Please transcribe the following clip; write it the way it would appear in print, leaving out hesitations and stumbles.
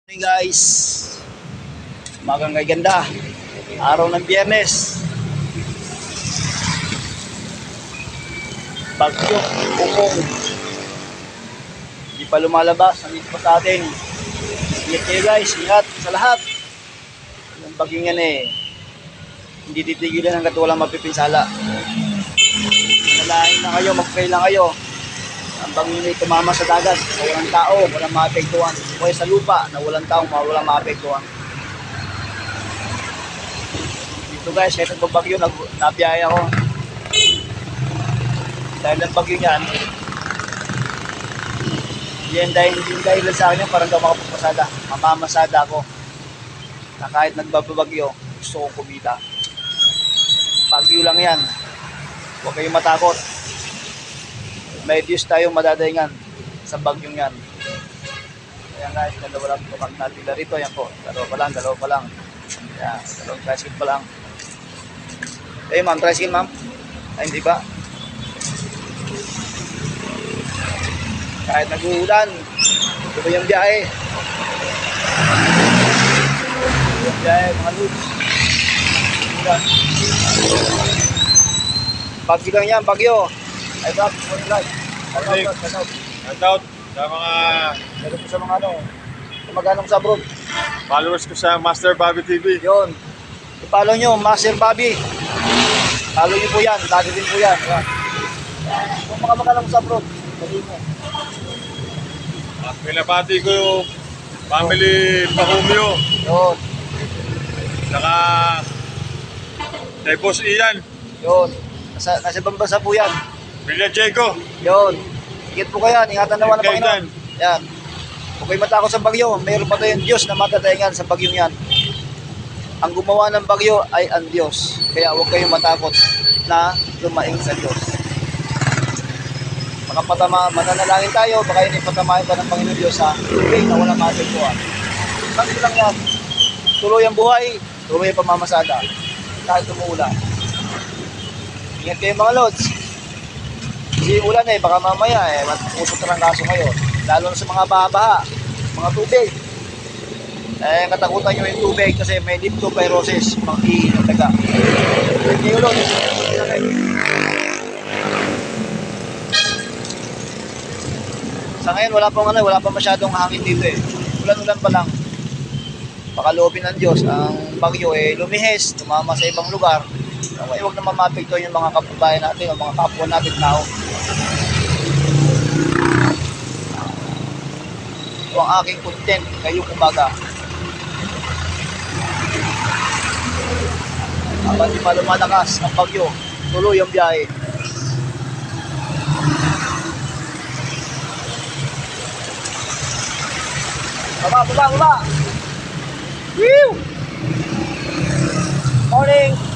Hey guys, umagang ganda, araw ng Biyernes. Bagyo, bukong, hindi pa lumalabas, nandito pa sa atin. Ingat kayo guys, ingat sa lahat. Yung bagyo yan hindi titigilan hanggat walang mapipinsala. Manalangin na kayo, mag-pray lang kayo. Ang bagyo nyo tumama sa dagat, na walang tao, walang maapektuhan. O sa lupa, na walang tao, walang maapektuhan. Dito guys, kahit ang bagyo, nabiyaya ako. Dahil ang bagyo niyan, yan dahil sa akin, parang daw makapagpasada. Mamamasada ako. Na kahit nagbabagyo, gusto kong kumita. Bagyo lang yan. Huwag kayong matakot. May Diyos tayong madadaingan sa bagyong yan. Ayan guys, dalawa lang ito. Pag natila rito, ayan po. Dalawa pa lang. Ayan, dalawang tricycle pa lang. Eh ma'am, tricycle ma'am? Ay hindi ba? Kahit nag-uulan, ito ba yung biyahe? Yung biyahe, mga lods. Bagyo lang yan, bagyo. Ay Bob, morning live. Shoutout sa mga Maganong sa abroad. followers ko sa Master Bobby TV. Yun. I-follow nyo, Master Bobby. Follow nyo po yan. Lagi din po yan. Yan. Kung mga maganong sa abroad, sabihin mo. At pinabati ko yung family Pahumyo. Yun. Saka kay Boss Ian. Yun. Nasa ibang bansa po yan. Villa Diego. Yun. Ingat po kayo. Ingatan naman ng Ingat kayo Panginoon. Yan. Huwag kayo matakot sa bagyo. Mayroon pa tayong Diyos na matataingan sa bagyong yan. Ang gumawa ng bagyo ay ang Diyos. Kaya huwag kayong matakot na lumaing sa Diyos. Mananalangin tayo. Baka yun ipatamahin pa ng Panginoon Diyos sa tubig na walang maapektuhan. Bagyo lang yan. Tuloy ang buhay. Tuloy ang pamamasada. Kahit umuulan. Ingat kayo mga lods. Kasi ulan baka mamaya matusok na ng kaso kayo. Lalo na sa mga baha-baha, mga tubig. Katakutan nyo yung tubig kasi may leptospirosis, mang-ihi ng daga. Ingat kayo lods. Sa ngayon wala pa masyadong hangin dito Ulan-ulan pa lang. Pakaloobin ng Diyos ang bagyo lumihis, tumama sa ibang lugar. Huwag naman mapekto yung mga kababayan natin o mga kapwa natin tao. Ito ang aking content ngayong umaga. Habang di pa lumalakas ang bagyo, tuloy ang biyahe. Baba! Woo! Morning!